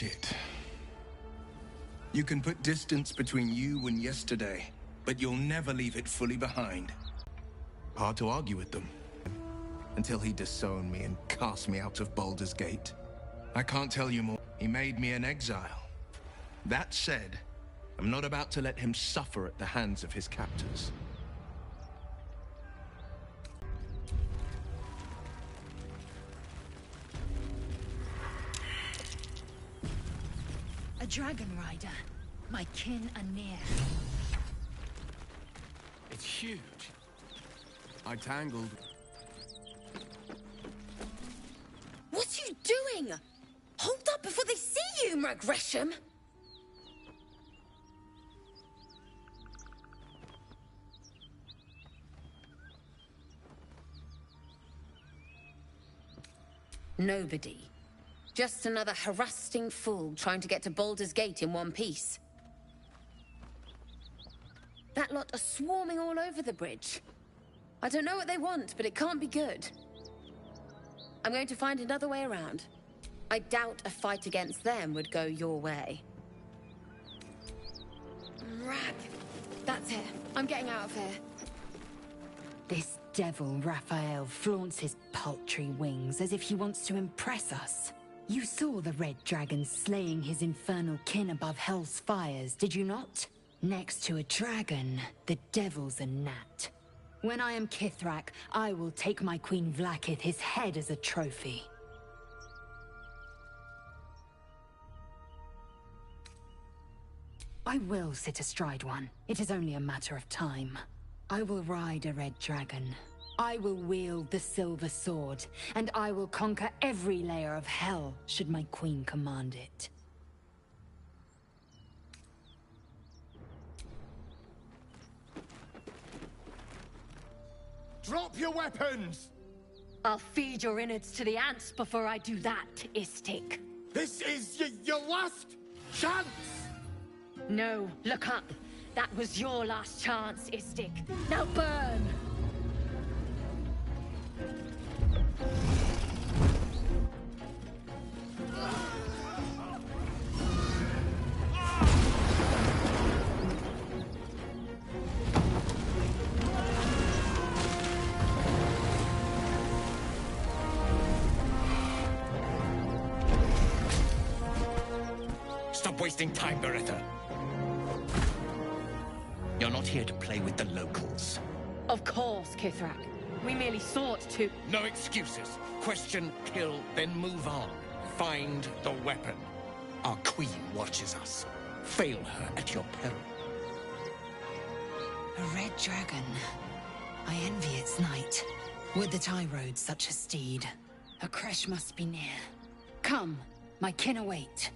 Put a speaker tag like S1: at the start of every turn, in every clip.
S1: Shit. You can put distance between you and yesterday, but you'll never leave it fully behind. Hard to argue with them. Until he disowned me and cast me out of Baldur's Gate. I can't tell you more. He made me an exile. That said, I'm not about to let him suffer at the hands of his captors.
S2: A dragon rider. My kin are near.
S1: It's huge. I tangled.
S3: What are you doing? Hold up before they see you, Gresham! Nobody. Just another harassing fool trying to get to Baldur's Gate in one piece. That lot are swarming all over the bridge. I don't know what they want, but it can't be good. I'm going to find another way around. I doubt a fight against them would go your way. Rag! That's it. I'm getting out of here.
S2: This devil Raphael flaunts his paltry wings as if he wants to impress us. You saw the red dragon slaying his infernal kin above hell's fires, did you not? Next to a dragon, the devil's a gnat. When I am Kithrak, I will take my Queen Vlaakith his head as a trophy. I will sit astride one. It is only a matter of time. I will ride a red dragon. I will wield the silver sword, and I will conquer every layer of hell, should my queen command it.
S4: Drop your weapons!
S5: I'll feed your innards to the ants before I do that, Istik.
S4: This is your last chance!
S5: No, look up. That was your last chance, Istik. Now burn!
S6: Stop wasting time, Beretta. You're not here to play with the locals.
S5: Of course, Kithrak. We merely sought to...
S6: No excuses. Question, kill, then move on. Find the weapon. Our queen watches us. Fail her at your peril.
S2: A red dragon. I envy its knight. Would that I rode such a steed. A crash must be near. Come, my kin await.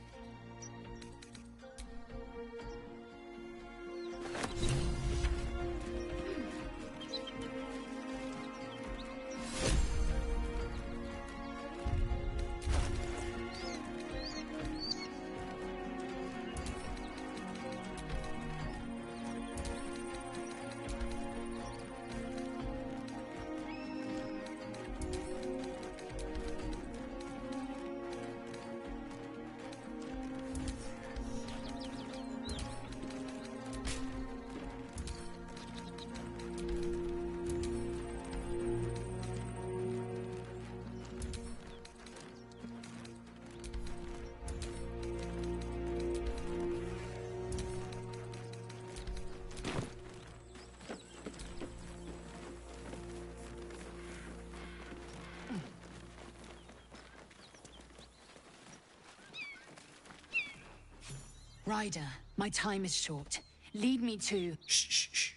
S2: Ryder, my time is short. Lead me to...
S6: Shh, shh, shh.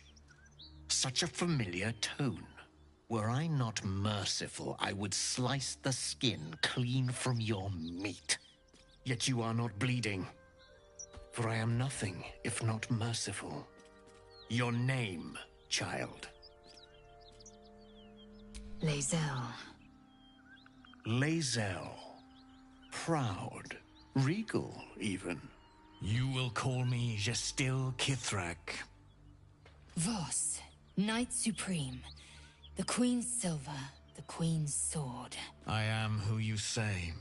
S6: Such a familiar tone. Were I not merciful, I would slice the skin clean from your meat. Yet you are not bleeding. For I am nothing if not merciful. Your name, child.
S2: Lae'zel.
S6: Lae'zel. Proud. Regal, even. You will call me Gestil Kithrak.
S2: Voss, Knight Supreme. The Queen's silver, the Queen's sword.
S6: I am who you say.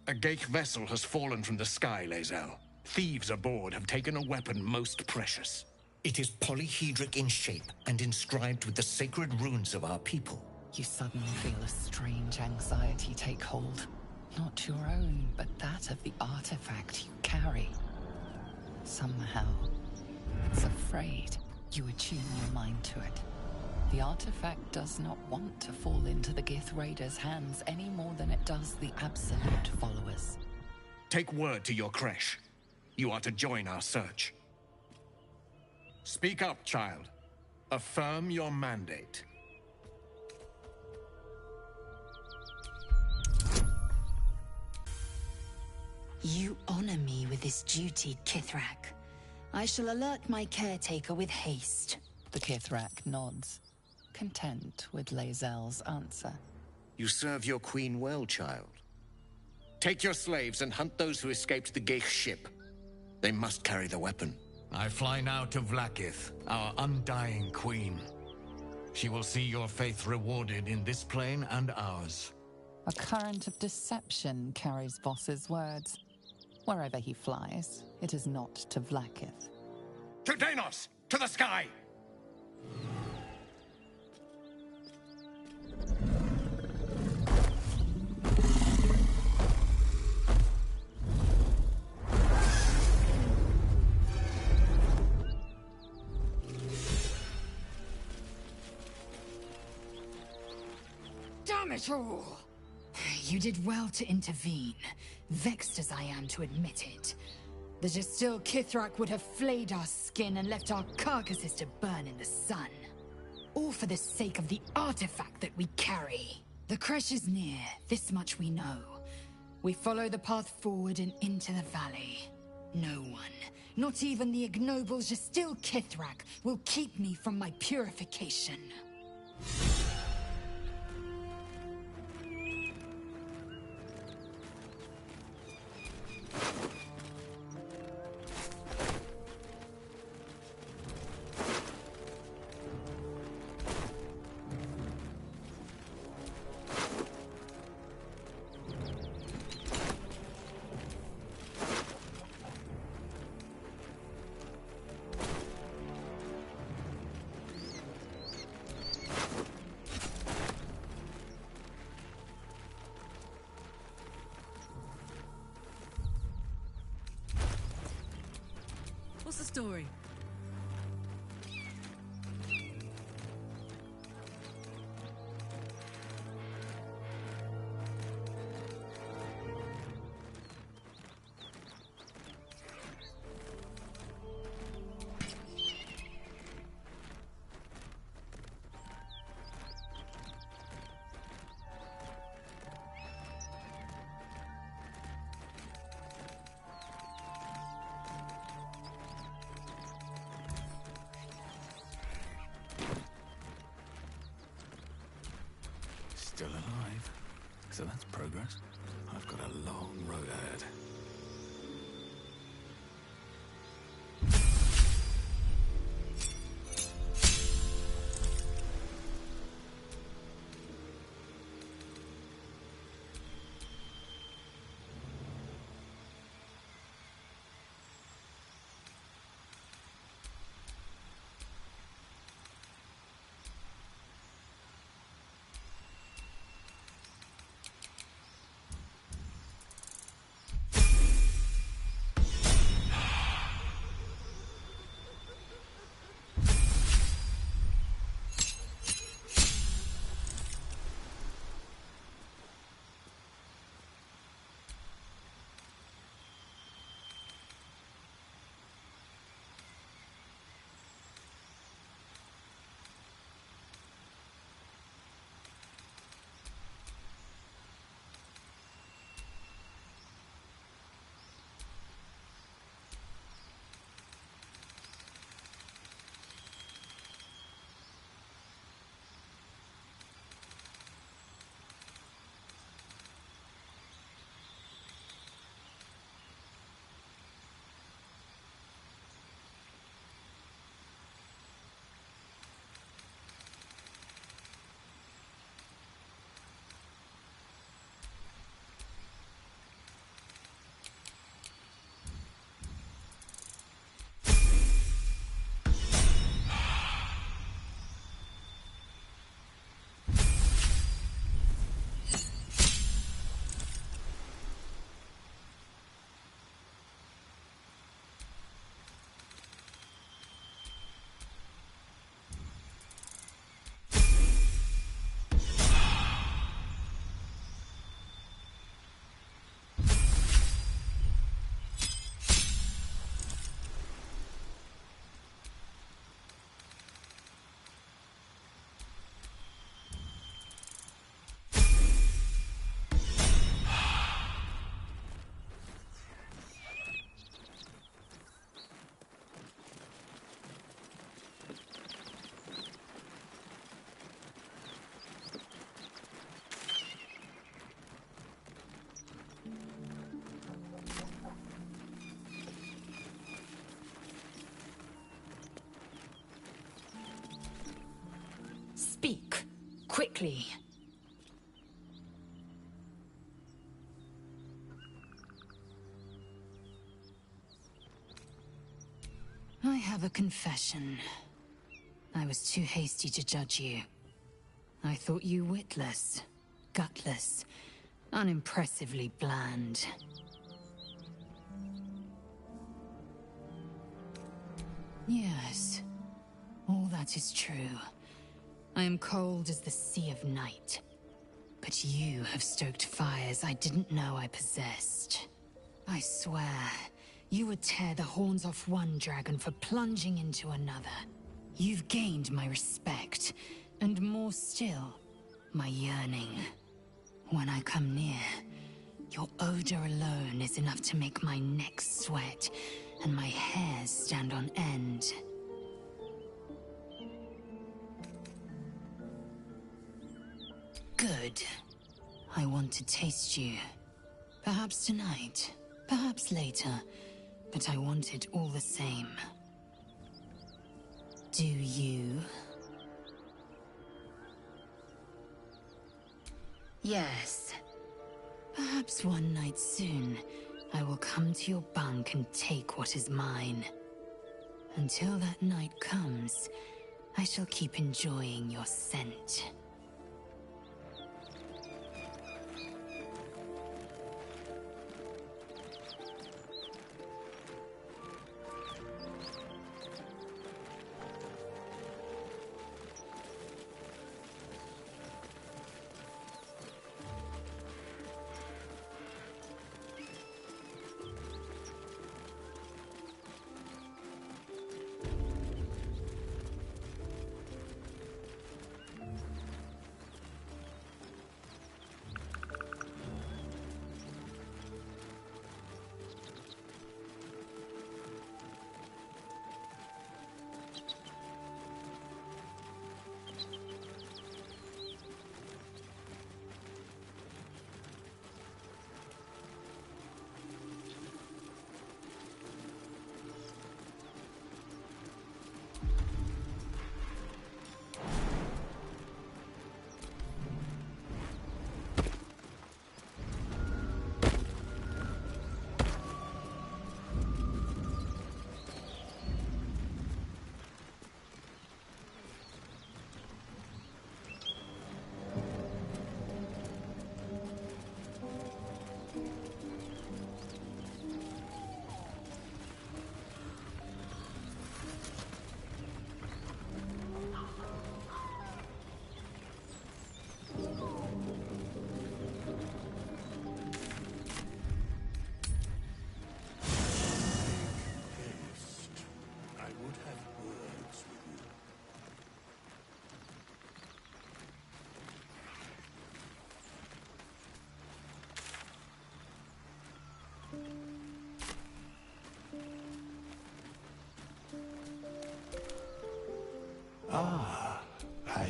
S6: A Geich vessel has fallen from the sky, Lae'zel. Thieves aboard have taken a weapon most precious. It is polyhedric in shape and inscribed with the sacred runes of our people.
S7: You suddenly feel a strange anxiety take hold. Not your own, but that of the artifact you carry. Somehow, it's afraid. You attune your mind to it. The artifact does not want to fall into the Gith Raiders' hands any more than it does the Absolute followers.
S6: Take word to your creche. You are to join our search. Speak up, child. Affirm your mandate.
S2: You honor me with this duty, Kithrak. I shall alert my caretaker with haste.
S7: The Kithrak nods, content with Lae'zel's answer.
S6: You serve your queen well, child. Take your slaves and hunt those who escaped the Geich ship. They must carry the weapon.
S8: I fly now to Vlaakith, our undying queen. She will see your faith rewarded in this plane and ours.
S7: A current of deception carries Voss's words. Wherever he flies, it is not to Vlaakith.
S6: To Danos! To the sky!
S2: Damn it all! You did well to intervene, vexed as I am to admit it. The Jastil Kithrak would have flayed our skin and left our carcasses to burn in the sun. All for the sake of the artifact that we carry. The creche is near, this much we know. We follow the path forward and into the valley. No one, not even the ignoble Jastil Kithrak, will keep me from my purification.
S9: What's the story?
S1: Still alive. So that's progress. I've got a long road ahead.
S2: Speak. Quickly. I have a confession. I was too hasty to judge you. I thought you witless, gutless, unimpressively bland. Yes, all that is true. I am cold as the sea of night. But you have stoked fires I didn't know I possessed. I swear, you would tear the horns off one dragon for plunging into another. You've gained my respect, and more still, my yearning. When I come near, your odor alone is enough to make my neck sweat and my hairs stand on end. Good. I want to taste you. Perhaps tonight, perhaps later, but I want it all the same. Do you? Yes. Perhaps one night soon, I will come to your bunk and take what is mine. Until that night comes, I shall keep enjoying your scent.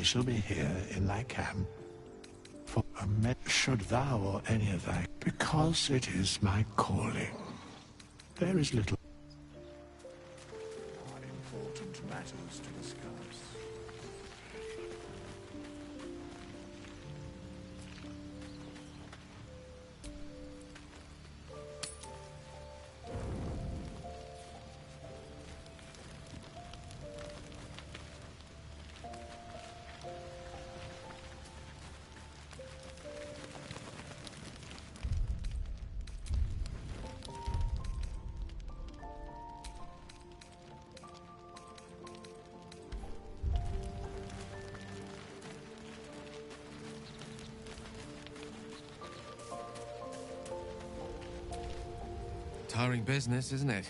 S9: I shall be here in thy camp for a should thou or any of thy, because it is my calling. There is little important matters to discuss.
S10: Tiring business, isn't it?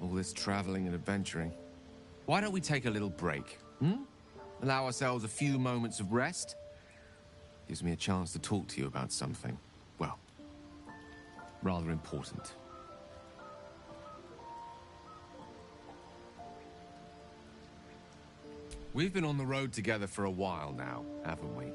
S10: All this traveling and adventuring. Why don't we take a little break, Allow ourselves a few moments of rest? Gives me a chance to talk to you about something, well, rather important. We've been on the road together for a while now, haven't we?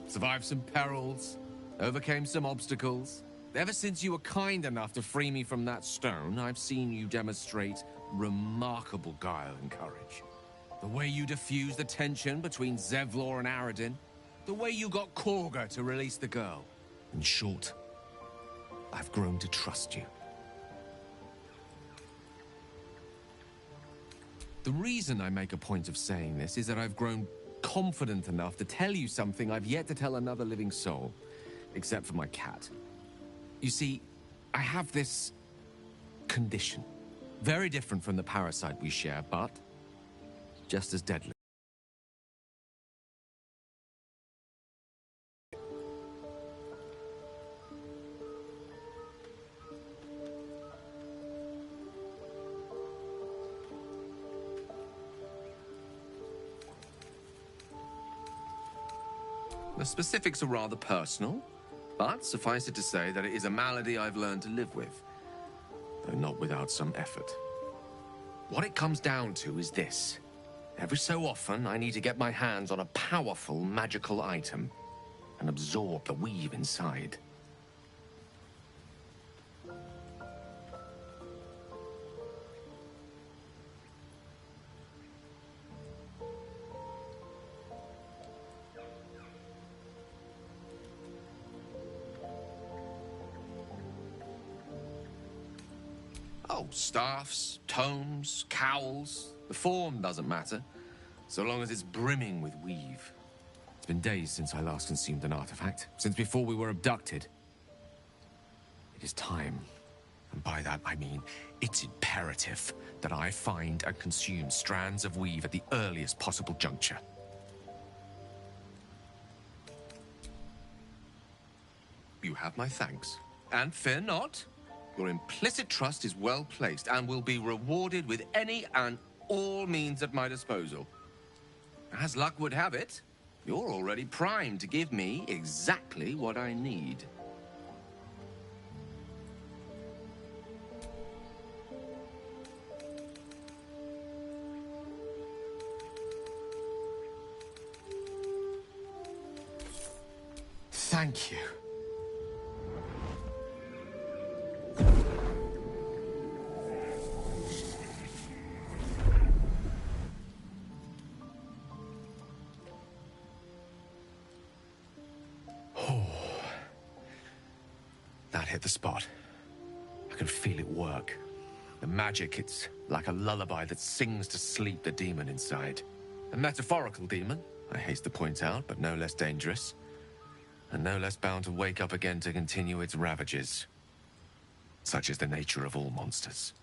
S10: Survived some perils, overcame some obstacles. Ever since you were kind enough to free me from that stone, I've seen you demonstrate remarkable guile and courage. The way you diffused the tension between Zevlor and Aradin. The way you got Korga to release the girl. In short, I've grown to trust you. The reason I make a point of saying this is that I've grown confident enough to tell you something I've yet to tell another living soul, except for my cat. You see, I have this condition. Very different from the parasite we share, but just as deadly. The specifics are rather personal, but suffice it to say that it is a malady I've learned to live with, though not without some effort. What it comes down to is this. Every so often, I need to get my hands on a powerful magical item and absorb the weave inside. Oh, staffs, tomes, cowls. The form doesn't matter, so long as it's brimming with weave. It's been days since I last consumed an artifact, since before we were abducted. It is time, and by that I mean it's imperative that I find and consume strands of weave at the earliest possible juncture. You have my thanks, and fear not. Your implicit trust is well placed and will be rewarded with any and all means at my disposal. As luck would have it, you're already primed to give me exactly what I need. Thank you. That hit the spot. I can feel it work. The magic, it's like a lullaby that sings to sleep the demon inside. A metaphorical demon, I haste to point out, but no less dangerous. And no less bound to wake up again to continue its ravages. Such is the nature of all monsters.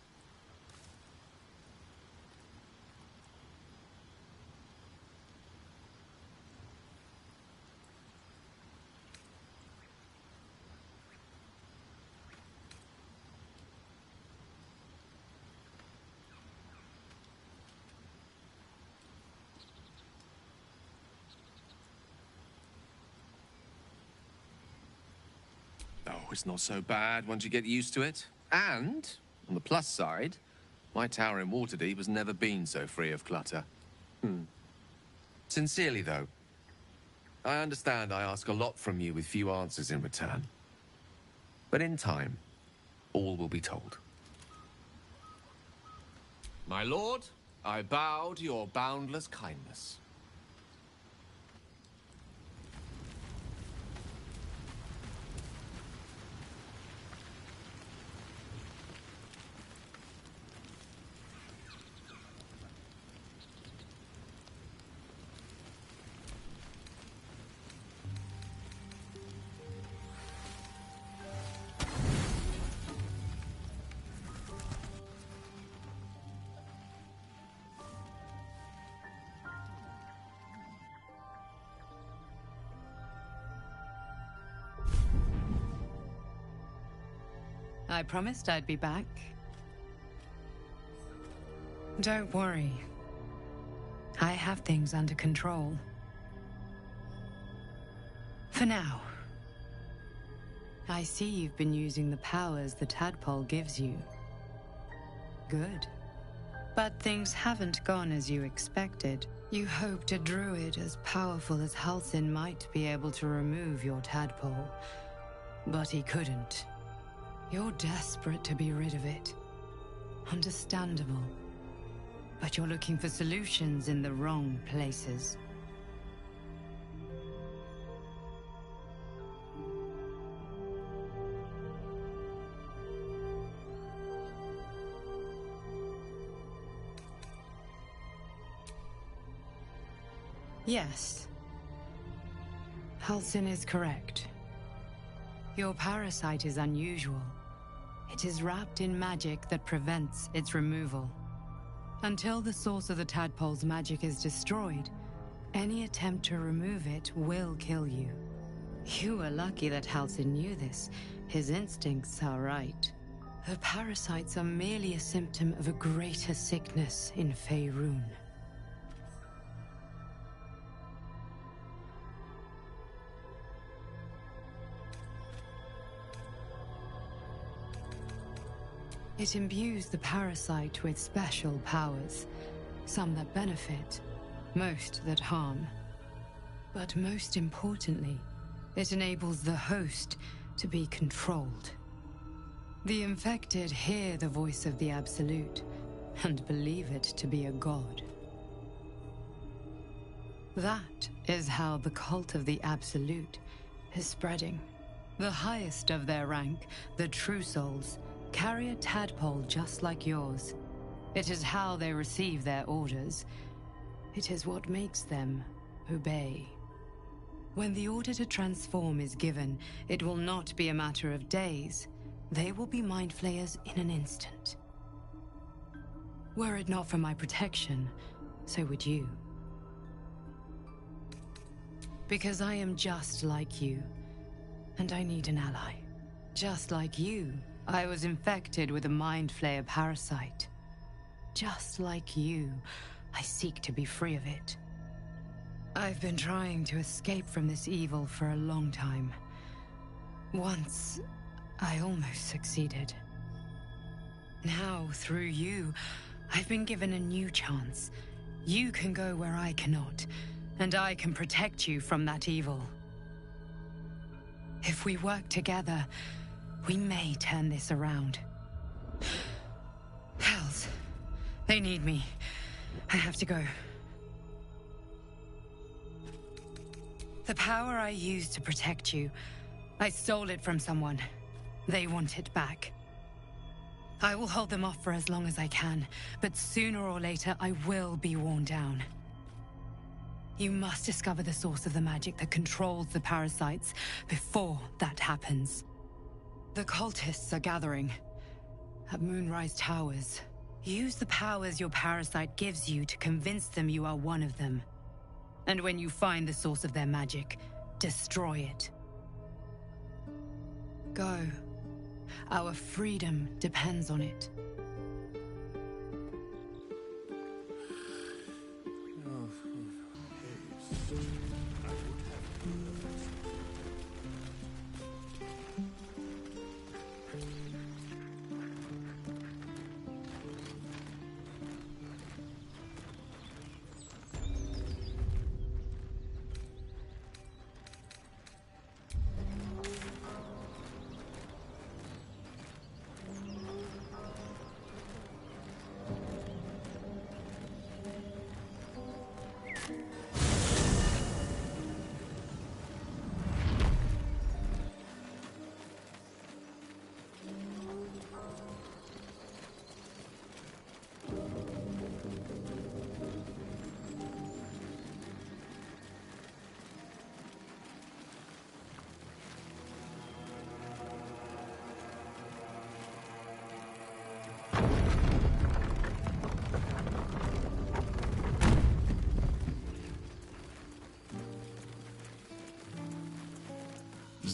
S10: Oh, it's not so bad once you get used to it. And, on the plus side, my tower in Waterdeep has never been so free of clutter. Sincerely, though, I understand I ask a lot from you with few answers in return. But in time, all will be told. My lord, I bow to your boundless kindness.
S7: I promised I'd be back. Don't worry. I have things under control. For now. I see you've been using the powers the tadpole gives you. Good. But things haven't gone as you expected. You hoped a druid as powerful as Halsin might be able to remove your tadpole. But he couldn't. You're desperate to be rid of it. Understandable.
S2: But you're looking for solutions in the wrong places. Yes. Halsin is correct. Your parasite is unusual. It is wrapped in magic that prevents its removal. Until the source of the tadpole's magic is destroyed, any attempt to remove it will kill you. You were lucky that Halsin knew this. His instincts are right. The parasites are merely a symptom of a greater sickness in Faerun. It imbues the parasite with special powers, some that benefit, most that harm. But most importantly, it enables the host to be controlled. The infected hear the voice of the Absolute, and believe it to be a god. That is how the cult of the Absolute is spreading. The highest of their rank, the True Souls, carry a tadpole just like yours. It is how they receive their orders. It is what makes them obey. When the order to transform is given, it will not be a matter of days. They will be mind flayers in an instant. Were it not for my protection, so would you. Because I am just like you, and I need an ally. Just like you, I was infected with a Mind Flayer parasite. Just like you, I seek to be free of it. I've been trying to escape from this evil for a long time. Once, I almost succeeded. Now, through you, I've been given a new chance. You can go where I cannot, and I can protect you from that evil. If we work together, we may turn this around. Hells. They need me. I have to go. The power I used to protect you, I stole it from someone. They want it back. I will hold them off for as long as I can, but sooner or later I will be worn down. You must discover the source of the magic that controls the parasites before that happens. The cultists are gathering at Moonrise Towers. Use the powers your parasite gives you to convince them you are one of them. And when you find the source of their magic, destroy it. Go. Our freedom depends on it.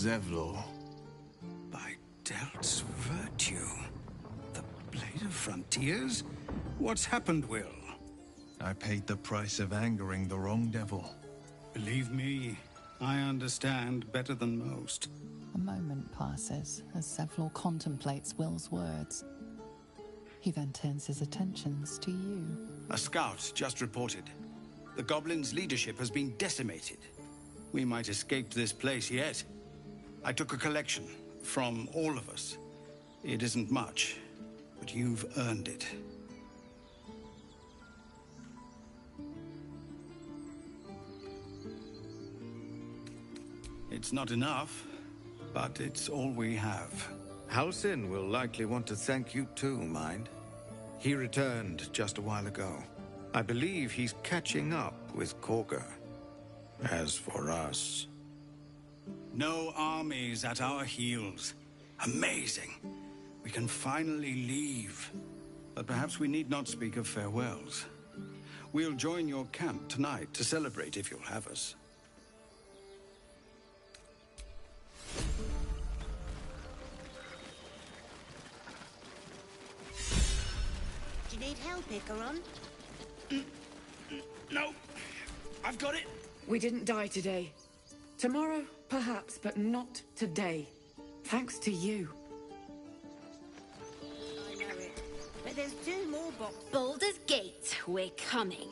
S1: Zevlor.
S11: By Delt's virtue. The Blade of Frontiers? What's happened, Will?
S1: I paid the price of angering the wrong devil.
S11: Believe me, I understand better than most.
S7: A moment passes as Zevlor contemplates Will's words. He then turns his attentions to you.
S11: A scout just reported. The Goblins' leadership has been decimated. We might escape this place yet. I took a collection from all of us. It isn't much, but you've earned it. It's not enough, but it's all we have.
S12: Halsin will likely want to thank you too, mind. He returned just a while ago. I believe he's catching up with Korga. As for us...
S11: No armies at our heels. Amazing. We can finally leave. But perhaps we need not speak of farewells. We'll join your camp tonight to celebrate if you'll have us.
S13: Do you need help, Icaron?
S4: No, I've got it.
S14: We didn't die today. Tomorrow, perhaps, but not today. Thanks to you.
S13: I know it. But there's two more boxes.
S3: Baldur's Gate, we're coming.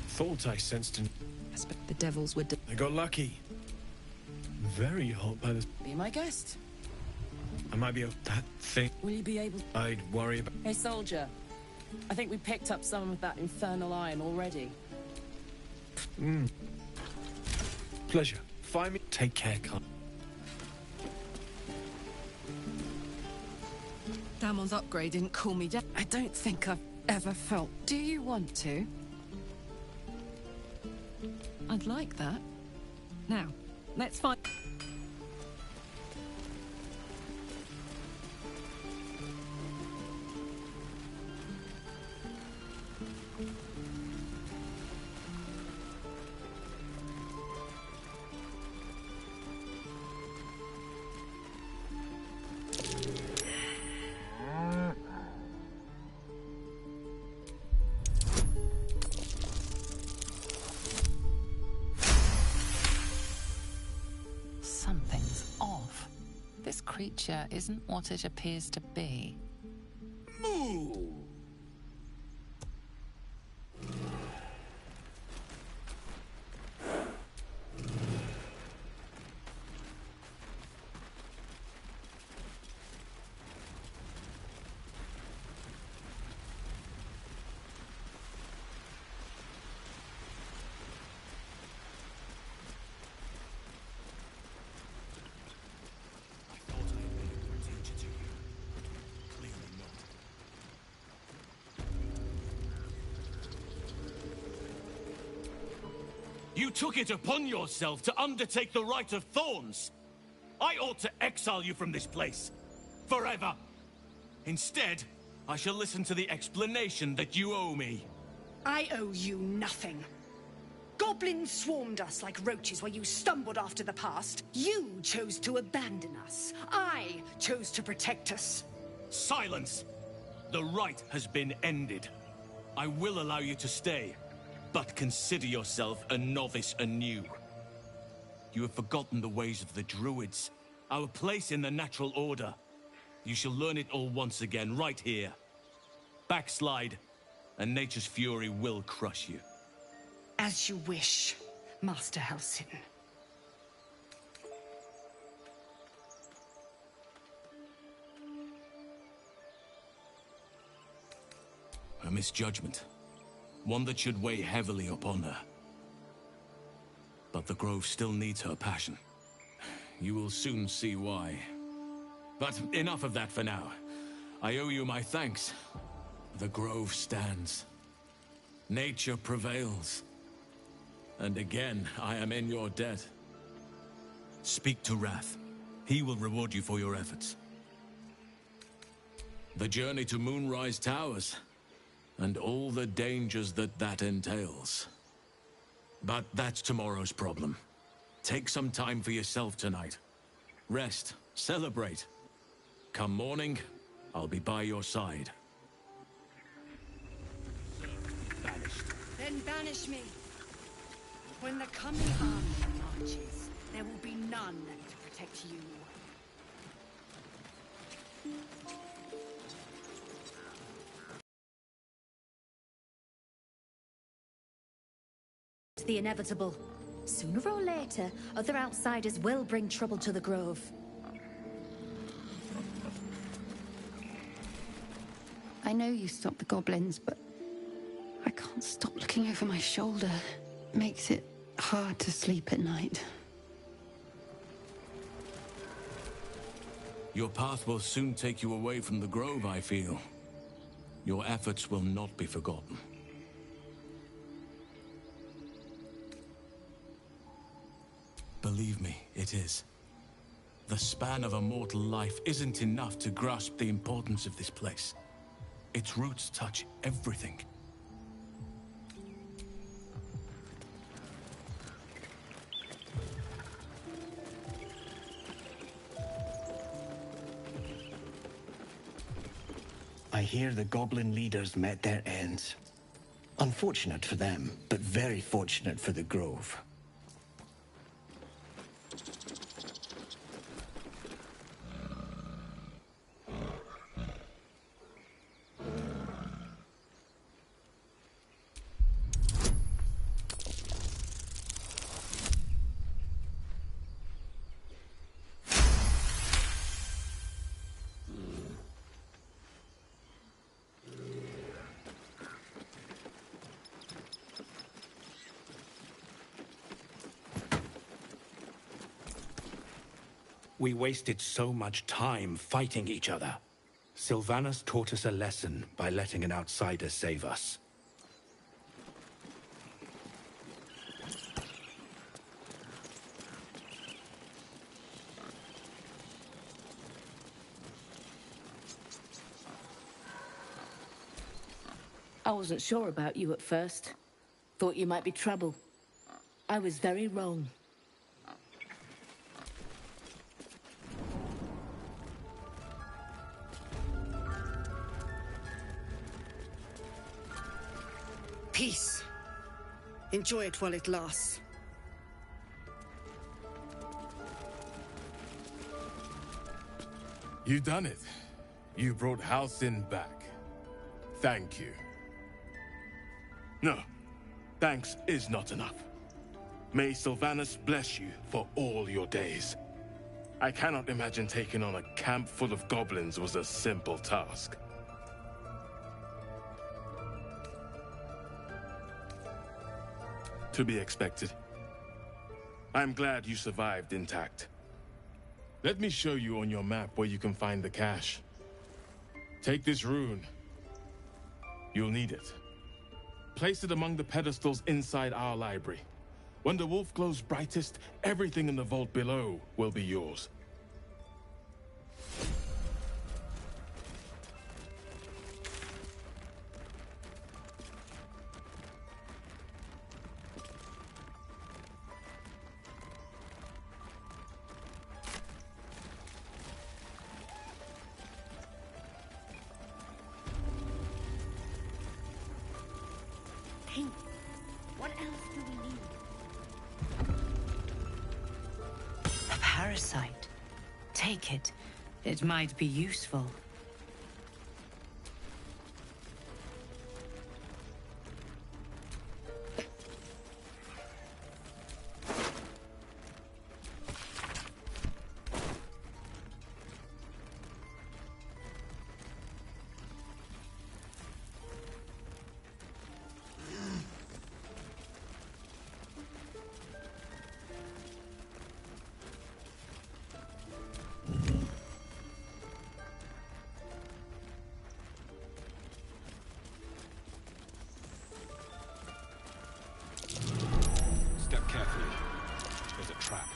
S15: Thought I sensed an...
S16: The devils were...
S15: I got lucky. Very hot by the...
S16: Be my guest.
S15: I might be able... That thing...
S16: Will you be able...
S15: I'd worry about...
S16: Hey, soldier. I think we picked up some of that infernal iron already.
S15: Pleasure. Find me... Take care, Carl.
S16: Damon's upgrade didn't cool me down. I don't think I've ever felt... Do you want to? I'd like that. Now, let's find...
S7: Something's off. This creature isn't what it appears to be.
S4: Moo!
S17: You took it upon yourself to undertake the Rite of Thorns. I ought to exile you from this place. Forever. Instead, I shall listen to the explanation that you owe me.
S18: I owe you nothing. Goblins swarmed us like roaches while you stumbled after the past. You chose to abandon us. I chose to protect us.
S17: Silence! The rite has been ended. I will allow you to stay. But consider yourself a novice anew. You have forgotten the ways of the Druids, our place in the natural order. You shall learn it all once again, right here. Backslide, and nature's fury will crush you.
S18: As you wish, Master Halsin.
S17: A misjudgment. One that should weigh heavily upon her. But the Grove still needs her passion. You will soon see why. But enough of that for now. I owe you my thanks. The Grove stands. Nature prevails. And again, I am in your debt. Speak to Wrath. He will reward you for your efforts. The journey to Moonrise Towers, and all the dangers that entails. But that's tomorrow's problem. Take some time for yourself tonight. Rest, celebrate, Come morning, I'll be by your side.
S18: Then banish me. When the coming army marches, there will be none to protect you.
S5: The inevitable. Sooner or later, other outsiders will bring trouble to the Grove.
S2: I know you stopped the goblins, but I can't stop looking over my shoulder. Makes it hard to sleep at night.
S17: Your path will soon take you away from the Grove, I feel. Your efforts will not be forgotten. Believe me, it is. The span of a mortal life isn't enough to grasp the importance of this place. Its roots touch everything.
S6: I hear the goblin leaders met their ends. Unfortunate for them, but very fortunate for the Grove.
S4: We wasted so much time fighting each other. Sylvanas taught us a lesson by letting an outsider save us.
S19: I wasn't sure about you at first. Thought you might be trouble. I was very wrong.
S18: Peace. Enjoy it while it lasts.
S20: You done it. You brought Halcyon back. Thank you. No, thanks is not enough. May Sylvanas bless you for all your days. I cannot imagine taking on a camp full of goblins was a simple task. To be expected. I'm glad you survived intact. Let me show you on your map where you can find the cache. Take this rune. You'll need it. Place it among the pedestals inside our library. When the wolf glows brightest, everything in the vault below will be yours.
S13: Hey, what else do we need?
S21: A parasite. Take it. It might be useful.
S4: Step carefully. There's a trap.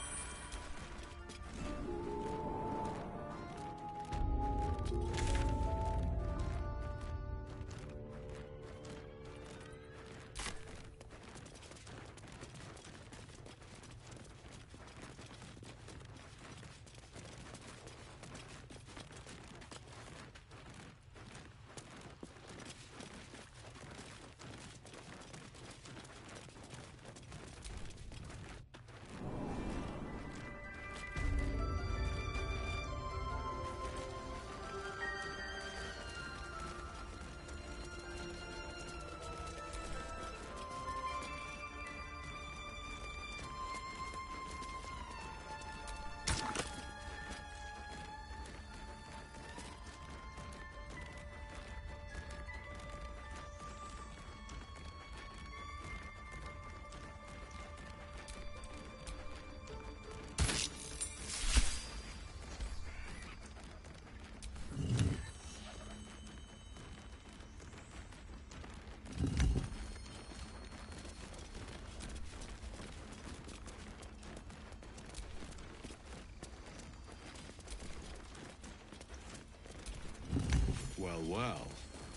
S17: Well, well.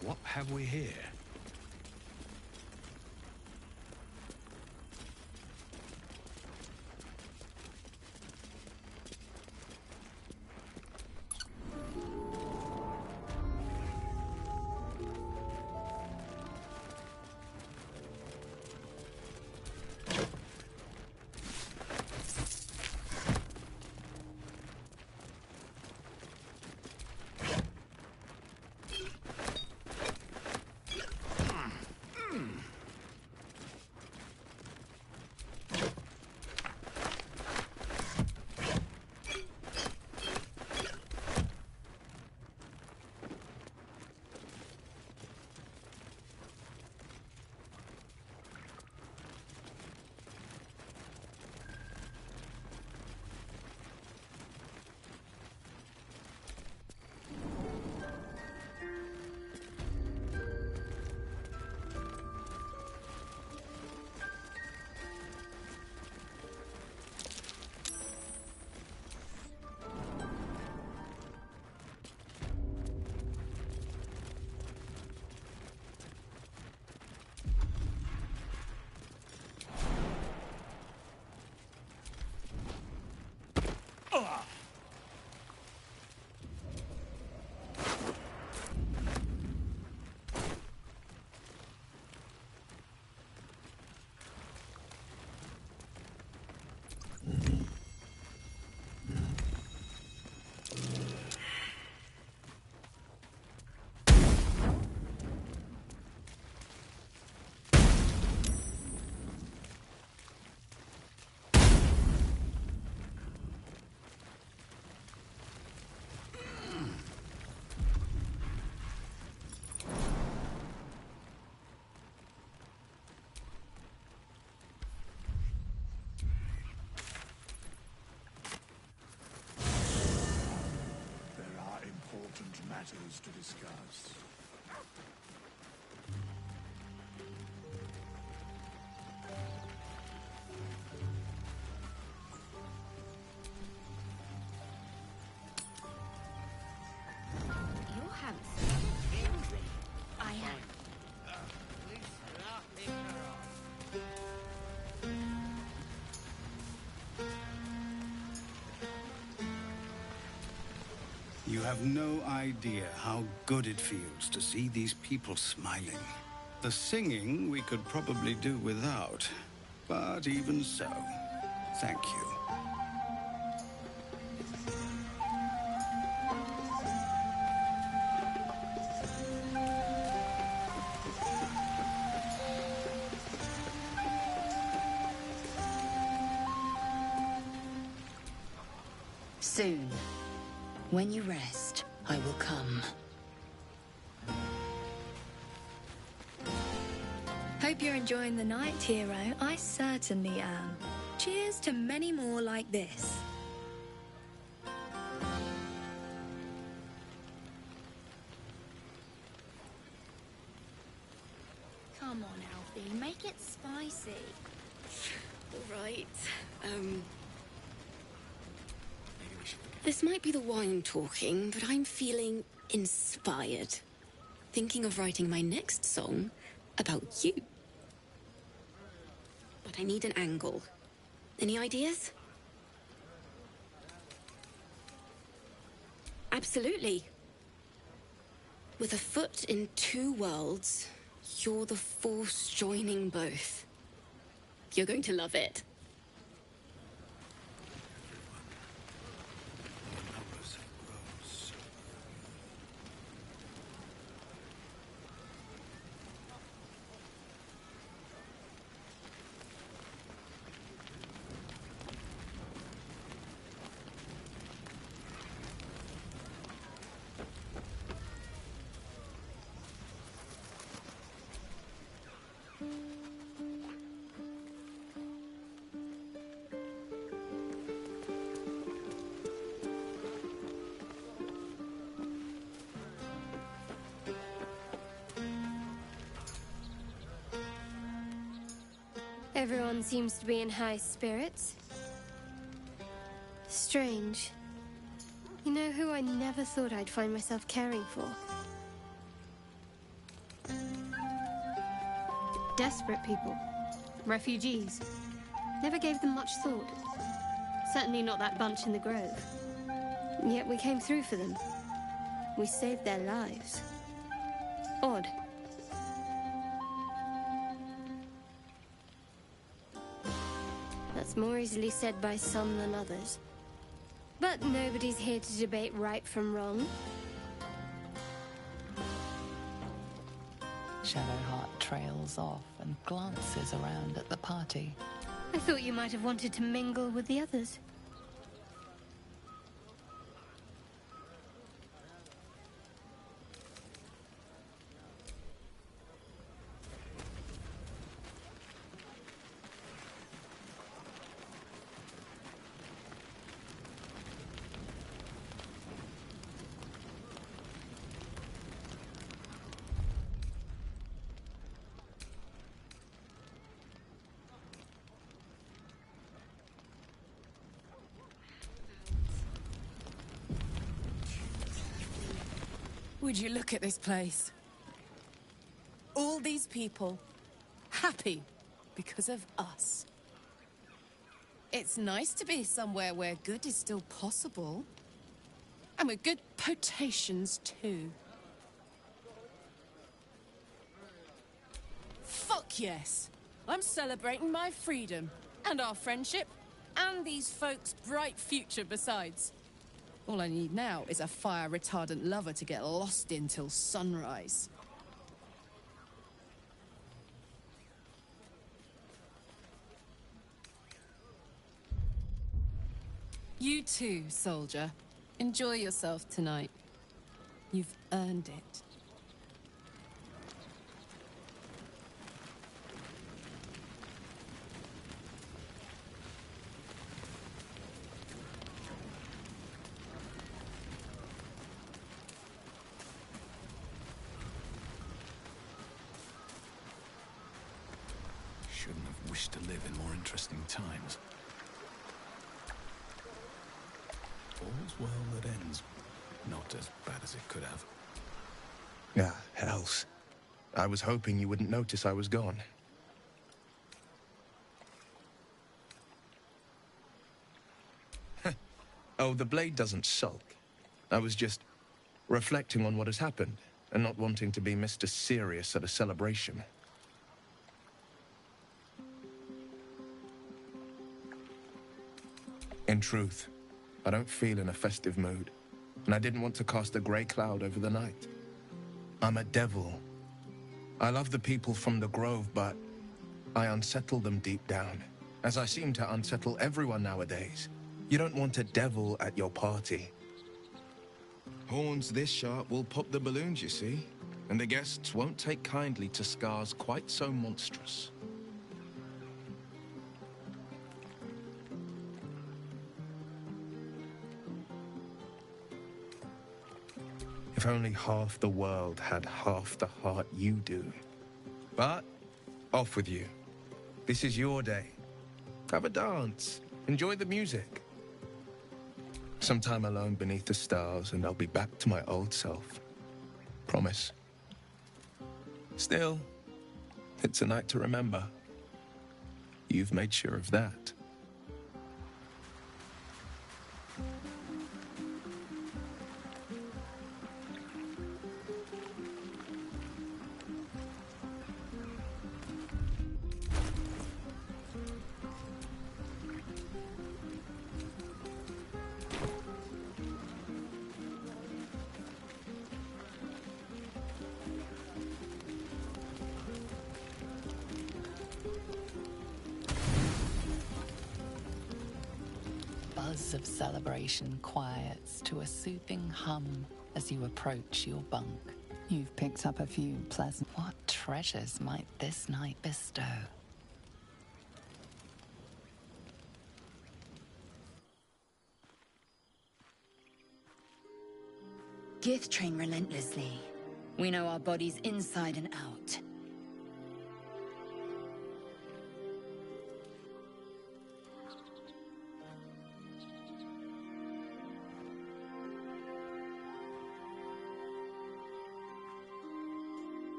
S17: What have we here?
S9: Matters to discuss.
S13: You're handsome. I am.
S11: You have no idea how good it feels to see these people smiling. The singing we could probably do without, but even so, thank you.
S2: Soon, when you rest, I will come.
S8: Hope you're enjoying the night, hero. I certainly am. Cheers to many more like this.
S13: Come on, Alfie, make it spicy.
S22: All right. This might be the wine talking, but I'm feeling inspired. Thinking of writing my next song about you. But I need an angle. Any ideas? Absolutely. With a foot in two worlds, you're the force joining both. You're going to love it.
S23: Everyone seems to be in high spirits. Strange. You know who I never thought I'd find myself caring for? Desperate people. Refugees. Never gave them much thought. Certainly not that bunch in the grove. Yet we came through for them. We saved their lives. Odd. That's more easily said by some than others. But nobody's here to debate right from wrong.
S7: Shadowheart trails off and glances around at the party.
S23: I thought you might have wanted to mingle with the others.
S16: Would you look at this place? All these people happy because of us. It's nice to be somewhere where good is still possible. And with good potations too. Fuck yes! I'm celebrating my freedom, and our friendship, and these folks' bright future besides. All I need now is a fire-retardant lover to get lost in till sunrise. You too, soldier. Enjoy yourself tonight. You've earned it.
S15: Shouldn't have wished to live in more interesting times. All's well that ends. Not as bad as it could have.
S1: Ah, hells. I was hoping you wouldn't notice I was gone. Oh, the blade doesn't sulk. I was just reflecting on what has happened, and not wanting to be Mr. Serious at a celebration. In truth, I don't feel in a festive mood, and I didn't want to cast a grey cloud over the night. I'm a devil. I love the people from the Grove, but I unsettle them deep down, as I seem to unsettle everyone nowadays. You don't want a devil at your party. Horns this sharp will pop the balloons, you see, and the guests won't take kindly to scars quite so monstrous. If only half the world had half the heart you do. But, off with you. This is your day. Have a dance. Enjoy the music. Some time alone beneath the stars, and I'll be back to my old self. Promise. Still, it's a night to remember. You've made sure of that.
S7: Buzz of celebration quiets to a soothing hum as you approach your bunk. You've picked up a few pleasant... What treasures might this night bestow?
S2: Gith train relentlessly. We know our bodies inside and out.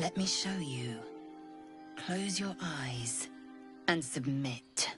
S2: Let me show you. Close your eyes and submit.